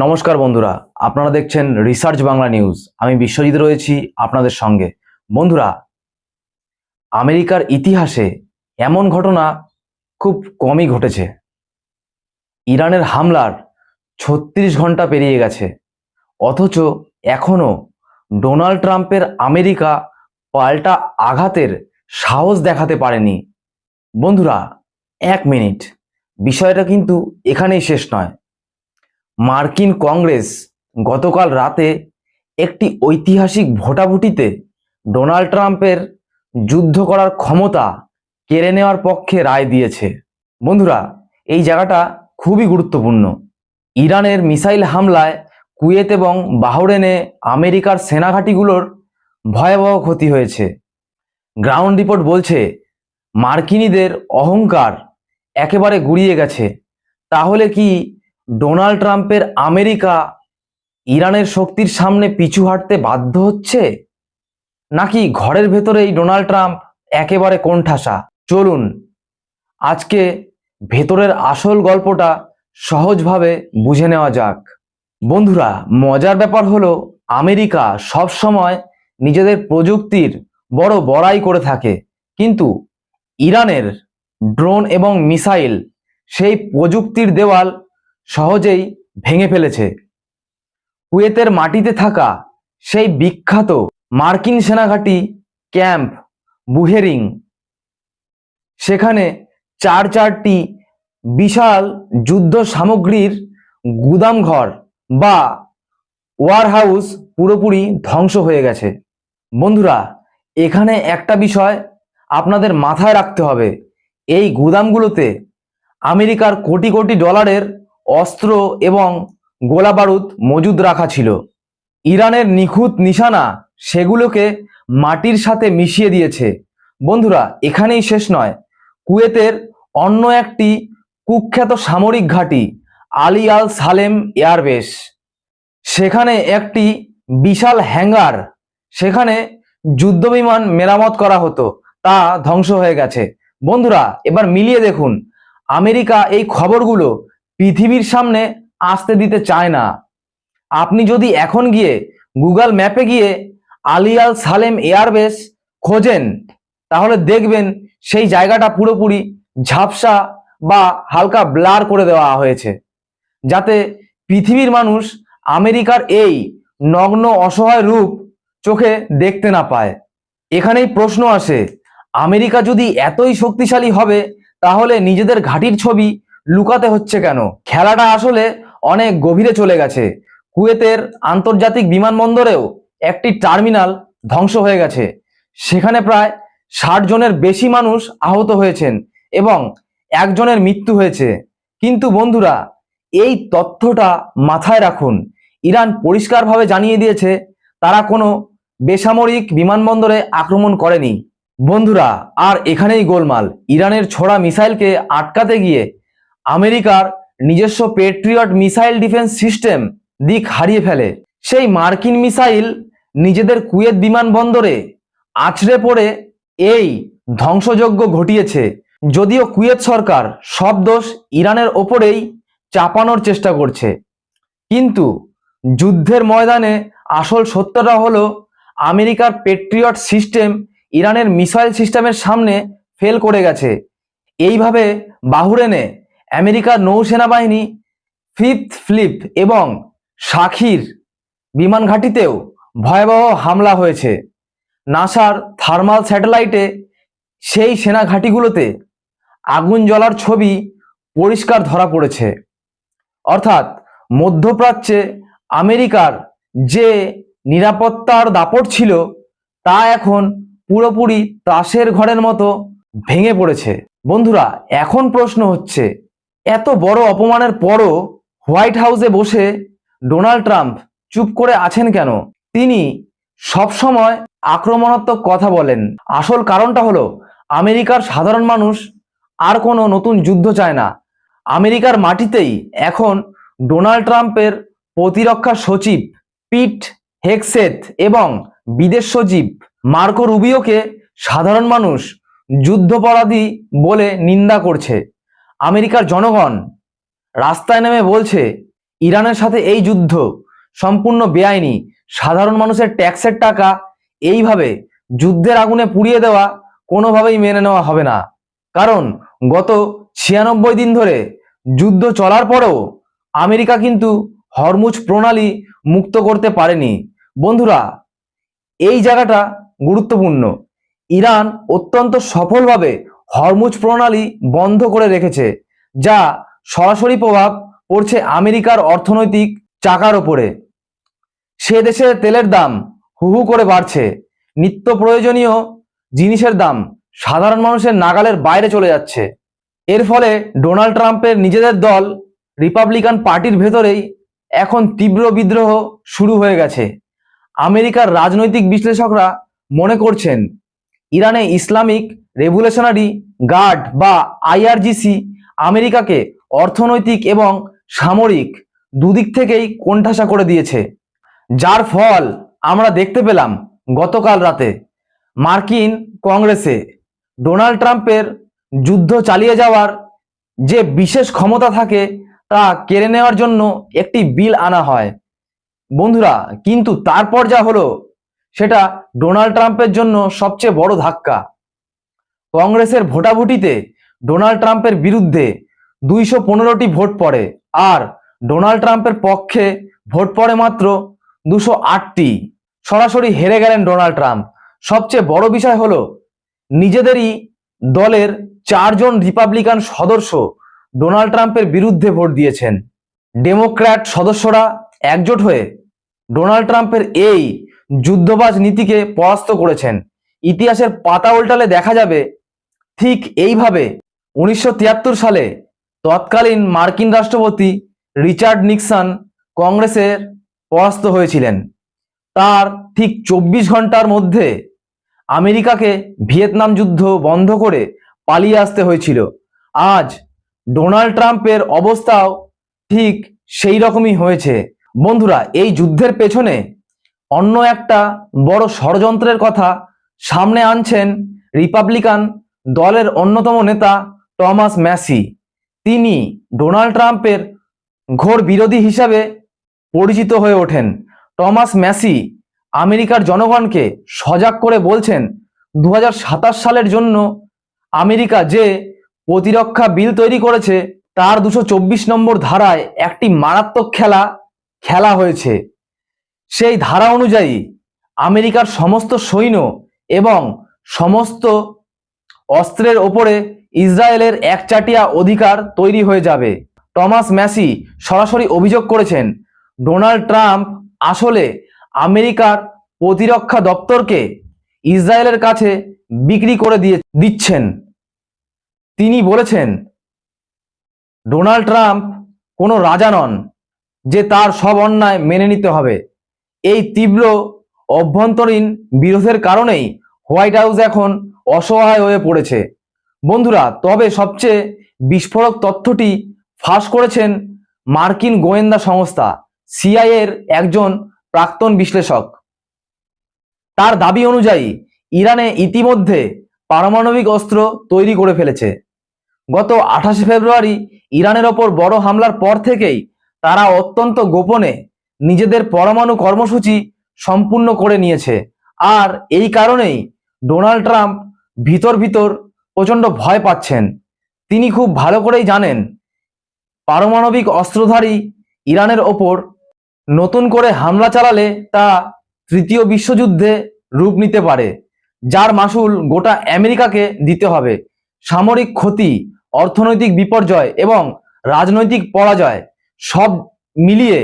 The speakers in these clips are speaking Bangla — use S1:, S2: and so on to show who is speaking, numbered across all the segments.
S1: নমস্কার বন্ধুরা, আপনারা দেখছেন রিসার্চ বাংলা নিউজ। আমি বিশ্বজিৎ রয়েছি আপনাদের সঙ্গে। বন্ধুরা, আমেরিকার ইতিহাসে এমন ঘটনা খুব কমই ঘটেছে। ইরানের হামলার 36 ঘন্টা পেরিয়ে গেছে, অথচ এখনো ডোনাল্ড ট্রাম্পের আমেরিকা পাল্টা আঘাতের সাহস দেখাতে পারেনি। বন্ধুরা, এক মিনিট, বিষয়টা কিন্তু এখানেই শেষ নয়। মার্কিন কংগ্রেস গতকাল রাতে একটি ঐতিহাসিক ভোটাভুটিতে ডোনাল্ড ট্রাম্পের যুদ্ধ করার ক্ষমতা কেড়ে নেওয়ার পক্ষে রায় দিয়েছে। বন্ধুরা, এই জায়গাটা খুবই গুরুত্বপূর্ণ। ইরানের মিসাইল হামলায় কুয়েত এবং বাহরেনে আমেরিকার সেনাঘাঁটিগুলোর ভয়াবহ ক্ষতি হয়েছে। গ্রাউন্ড রিপোর্ট বলছে মার্কিনীদের অহংকার একেবারে গুড়িয়ে গেছে। তাহলে কি ডোনাল্ড ট্রাম্পের আমেরিকা ইরানের শক্তির সামনে পিছু হাঁটতে বাধ্য হচ্ছে, নাকি ঘরের ভেতরেই ডোনাল্ড ট্রাম্প একেবারে কোণঠাসা? চলুন আজকে ভেতরের আসল গল্পটা সহজভাবে বুঝে নেওয়া যাক। বন্ধুরা, মজার ব্যাপার হলো আমেরিকা সব সময় নিজেদের প্রযুক্তির বড় বড়াই করে থাকে, কিন্তু ইরানের ড্রোন এবং মিসাইল সেই প্রযুক্তির দেওয়াল সহজেই ভেঙে ফেলেছে। কুয়েতের মাটিতে থাকা সেই বিখ্যাত মার্কিন সেনাঘাঁটি ক্যাম্প বুহেরিং, সেখানে চারটি বিশাল যুদ্ধ সামগ্রীর গুদামঘর বা ওয়ারহাউস পুরোপুরি ধ্বংস হয়ে গেছে। বন্ধুরা, এখানে একটা বিষয় আপনাদের মাথায় রাখতে হবে। এই গুদামগুলোতে আমেরিকার কোটি কোটি ডলারের অস্ত্র এবং গোলা বারুদ মজুদ রাখা ছিল। ইরানের নিখুঁত নিশানা সেগুলোকে মাটির সাথে মিশিয়ে দিয়েছে। বন্ধুরা, এখানেই শেষ নয়। কুয়েতের অন্য একটি কুখ্যাত সামরিক ঘাঁটি আলী আল সালেম এয়ারবেস, সেখানে একটি বিশাল হ্যাঙ্গার, সেখানে যুদ্ধবিমান মেরামত করা হতো, তা ধ্বংস হয়ে গেছে। বন্ধুরা, এবার মিলিয়ে দেখুন, আমেরিকা এই খবরগুলো পৃথিবীর সামনে আসতে দিতে চায় না। আপনি যদি এখন গিয়ে গুগল ম্যাপে গিয়ে আলী আল সালেম এয়ারবেস খোঁজেন, তাহলে দেখবেন সেই জায়গাটা পুরোপুরি ঝাপসা বা হালকা ব্লার করে দেওয়া হয়েছে, যাতে পৃথিবীর মানুষ আমেরিকার এই নগ্ন অসহায় রূপ চোখে দেখতে না পায়। এখানেই প্রশ্ন আসে, আমেরিকা যদি এতই শক্তিশালী হবে, তাহলে নিজেদের ঘাঁটির ছবি লুকাতে হচ্ছে কেন? খেলাটা আসলে অনেক গভীরে চলে গেছে। কুয়েতের আন্তর্জাতিক বিমানবন্দরেও একটি টার্মিনাল ধ্বংস হয়ে গেছে। সেখানে প্রায় 60 জনের বেশি মানুষ আহত হয়েছেন এবং একজনের মৃত্যু হয়েছে। কিন্তু বন্ধুরা, এই তথ্যটা মাথায় রাখুন, ইরান পরিষ্কারভাবে জানিয়ে দিয়েছে তারা কোনো বেসামরিক বিমানবন্দরে আক্রমণ করেনি। বন্ধুরা, আর এখানেই গোলমাল। ইরানের ছোড়া মিসাইলকে আটকাতে গিয়ে আমেরিকার নিজস্ব পেট্রিয়ট মিসাইল ডিফেন্স সিস্টেম দিক হারিয়ে ফেলে। সেই মার্কিন মিসাইল নিজেদের কুয়েত বিমানবন্দরে আছড়ে পড়ে এই ধ্বংসযজ্ঞ ঘটিয়েছে। যদিও কুয়েত সরকার সব দোষ ইরানের ওপরেই চাপানোর চেষ্টা করছে, কিন্তু যুদ্ধের ময়দানে আসল সত্যটা হলো আমেরিকার পেট্রিয়ট সিস্টেম ইরানের মিসাইল সিস্টেমের সামনে ফেল করে গেছে। এইভাবে বাহরেনে আমেরিকার নৌসেনা বাহিনী ফিফথ ফ্লিপ এবং শাখির বিমান ঘাঁটিতেও ভয়াবহ হামলা হয়েছে। নাসার থার্মাল স্যাটেলাইটে সেই সেনা ঘাঁটিগুলোতে আগুন জ্বলার ছবি পরিষ্কার ধরা পড়েছে। অর্থাৎ মধ্যপ্রাচ্যে আমেরিকার যে নিরাপত্তার দাপট ছিল, তা এখন পুরোপুরি তাসের ঘরের মতো ভেঙে পড়েছে। বন্ধুরা, এখন প্রশ্ন হচ্ছে, এত বড় অপমানের পরও হোয়াইট হাউসে বসে ডোনাল্ড ট্রাম্প চুপ করে আছেন কেন? তিনি সবসময় আক্রমণাত্মক কথা বলেন। আসল কারণটা হলো আমেরিকার সাধারণ মানুষ আর কোনো নতুন যুদ্ধ চায় না। আমেরিকার মাটিতেই এখন ডোনাল্ড ট্রাম্পের প্রতিরক্ষা সচিব পিট হেগসেথ এবং বিদেশ সচিব মার্কো রুবিওকে সাধারণ মানুষ যুদ্ধাপরাধী বলে নিন্দা করছে। আমেরিকার জনগণ রাস্তায় নেমে বলছে ইরানের সাথে এই যুদ্ধ সম্পূর্ণ বেআইনি। সাধারণ মানুষের ট্যাক্সের টাকা এইভাবে যুদ্ধের আগুনে পুড়িয়ে দেওয়া কোনোভাবেই মেনে নেওয়া হবে না। কারণ গত 96 দিন ধরে যুদ্ধ চলার পরেও আমেরিকা কিন্তু হরমুজ প্রণালী মুক্ত করতে পারেনি। বন্ধুরা, এই জায়গাটা গুরুত্বপূর্ণ। ইরান অত্যন্ত সফলভাবে হরমুজ প্রণালী বন্ধ করে রেখেছে, যা সরাসরি প্রভাব পড়ছে আমেরিকার অর্থনৈতিক চাকার ওপরে। সে দেশে তেলের দাম হু হু করে বাড়ছে, নিত্য প্রয়োজনীয় জিনিসের দাম সাধারণ মানুষের নাগালের বাইরে চলে যাচ্ছে। এর ফলে ডোনাল্ড ট্রাম্পের নিজেদের দল রিপাবলিকান পার্টির ভেতরেই এখন তীব্র বিদ্রোহ শুরু হয়ে গেছে। আমেরিকার রাজনৈতিক বিশ্লেষকরা মনে করছেন ইরানে ইসলামিক রেভলিউশনারি গার্ড বা আইআরজিসি আমেরিকাকে অর্থনৈতিক এবং সামরিক দুদিক থেকেই কোণঠাসা করে দিয়েছে, যার ফল আমরা দেখতে পেলাম গতকাল রাতে মার্কিন কংগ্রেসে। ডোনাল্ড ট্রাম্পের যুদ্ধ চালিয়ে যাওয়ার যে বিশেষ ক্ষমতা থাকে তা কেড়ে নেওয়ার জন্য একটি বিল আনা হয়। বন্ধুরা, কিন্তু তারপর যা হলো সেটা ডোনাল্ড ট্রাম্পের জন্য সবচেয়ে বড় ধাক্কা। কংগ্রেসের ভোটাভুটিতে ডোনাল্ড ট্রাম্পের বিরুদ্ধে 215টি ভোট পড়ে, আর ডোনাল্ড ট্রাম্পের পক্ষে ভোট পড়ে মাত্র 208টি। সরাসরি হেরে গেলেন ডোনাল্ড ট্রাম্প। সবচেয়ে বড় বিষয় হলো নিজেদেরই দলের 4 জন রিপাবলিকান সদস্য ডোনাল্ড ট্রাম্পের বিরুদ্ধে ভোট দিয়েছেন। ডেমোক্র্যাট সদস্যরা একজোট হয়ে ডোনাল্ড ট্রাম্পের এই যুদ্ধবাজ নীতিকে পরাস্ত করেছেন। ইতিহাসের পাতা উল্টালে দেখা যাবে ঠিক এইভাবে 1973 সালে তৎকালীন মার্কিন রাষ্ট্রপতি রিচার্ড নিক্সন কংগ্রেসের পরাস্ত হয়েছিলেন। তার ঠিক 24 ঘন্টার মধ্যে আমেরিকাকে ভিয়েতনাম যুদ্ধ বন্ধ করে পালিয়ে আসতে হয়েছিল। আজ ডোনাল্ড ট্রাম্পের অবস্থাও ঠিক সেই রকমই হয়েছে। বন্ধুরা, এই যুদ্ধের পেছনে অন্য একটা বড় ষড়যন্ত্রের কথা সামনে আনছেন রিপাবলিকান দলের অন্যতম নেতা টমাস ম্যাসি। তিনি ডোনাল্ড ট্রাম্পের ঘোর বিরোধী হিসাবে পরিচিত হয়ে ওঠেন। টমাস ম্যাসি আমেরিকার জনগণকে সজাগ করে বলছেন 2027 সালের জন্য আমেরিকা যে প্রতিরক্ষা বিল তৈরি করেছে তার 224 নম্বর ধারায় একটি মারাত্মক খেলা হয়েছে। সেই ধারা অনুযায়ী আমেরিকার সমস্ত সৈন্য এবং সমস্ত অস্ত্রের ওপরে ইসরায়েলের একচাটিয়া অধিকার তৈরি হয়ে যাবে। টমাস ম্যাসি সরাসরি অভিযোগ করেছেন ডোনাল্ড ট্রাম্প আসলে আমেরিকার প্রতিরক্ষা দপ্তরকে ইসরায়েলের কাছে বিক্রি করে দিচ্ছেন। তিনি বলেছেন ডোনাল্ড ট্রাম্প কোনো রাজা নন যে তার সব অন্যায় মেনে নিতে হবে। এই তীব্র অভ্যন্তরীণ বিরোধের কারণেই হোয়াইট হাউস এখন অসহায় হয়ে পড়েছে। বন্ধুরা, তবে সবচেয়ে বিস্ফোরক তথ্যটি ফাঁস করেছেন মার্কিন গোয়েন্দা সংস্থা সিআইএর একজন প্রাক্তন বিশ্লেষক। তার দাবি অনুযায়ী ইরানে ইতিমধ্যে পারমাণবিক অস্ত্র তৈরি করে ফেলেছে। গত 28 ফেব্রুয়ারি ইরানের ওপর বড় হামলার পর থেকেই তারা অত্যন্ত গোপনে নিজেদের পরমাণু কর্মসূচি সম্পূর্ণ করে নিয়েছে। আর এই কারণেই ডোনাল্ড ট্রাম্প ভিতর প্রচণ্ড ভয় পাচ্ছেন। তিনি খুব ভালো করেই জানেন পারমাণবিক অস্ত্রধারী ইরানের ওপর নতুন করে হামলা চালালে তা তৃতীয় বিশ্বযুদ্ধে রূপ নিতে পারে, যার মাসুল গোটা আমেরিকাকে দিতে হবে। সামরিক ক্ষতি, অর্থনৈতিক বিপর্যয় এবং রাজনৈতিক পরাজয় সব মিলিয়ে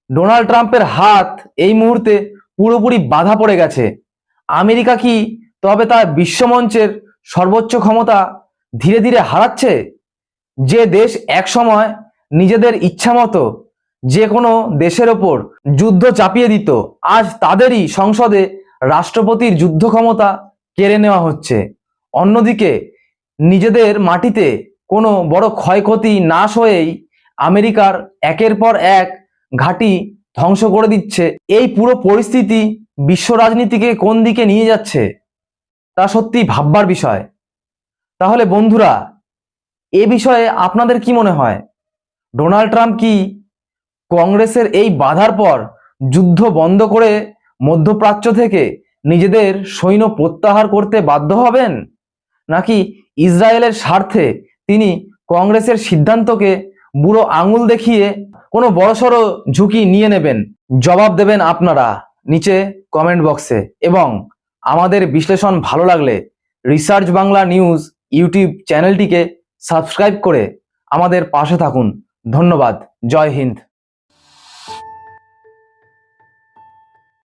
S1: ডোনাল্ড ট্রাম্পের হাত এই মুহূর্তে পুরোপুরি বাঁধা পড়ে গেছে। আমেরিকা কি তবে তার বিশ্বমঞ্চের সর্বোচ্চ ক্ষমতা ধীরে ধীরে হারাচ্ছে? যে দেশ একসময় নিজেদের ইচ্ছামতো যে কোনো দেশের ওপর যুদ্ধ চাপিয়ে দিত, আজ তাদেরই সংসদে রাষ্ট্রপতির যুদ্ধ ক্ষমতা কেড়ে নেওয়া হচ্ছে। অন্যদিকে নিজেদের মাটিতে কোনো বড় ক্ষয়ক্ষতি নাশ হয়েই আমেরিকার একের পর এক ঘাঁটি ধ্বংস করে দিচ্ছে। এই পুরো পরিস্থিতি বিশ্ব রাজনীতিকে কোন দিকে নিয়ে যাচ্ছে তা সত্যি ভাববার বিষয়। তাহলে বন্ধুরা, এ বিষয়ে আপনাদের কি মনে হয়? ডোনাল্ড ট্রাম্প কি কংগ্রেসের এই বাধার পর যুদ্ধ বন্ধ করে মধ্যপ্রাচ্য থেকে নিজেদের সৈন্য প্রত্যাহার করতে বাধ্য হবেন, নাকি ইসরায়েলের স্বার্থে তিনি কংগ্রেসের সিদ্ধান্তকে বুড়ো আঙুল দেখিয়ে কোনো বড়সড় ঝুঁকি নিয়ে নেবেন? জবাব দেবেন আপনারা নিচে কমেন্ট বক্সে। এবং আমাদের বিশ্লেষণ ভালো লাগলে রিসার্চ বাংলা নিউজ ইউটিউব চ্যানেলটিকে সাবস্ক্রাইব করে আমাদের পাশে থাকুন। ধন্যবাদ। জয় হিন্দ।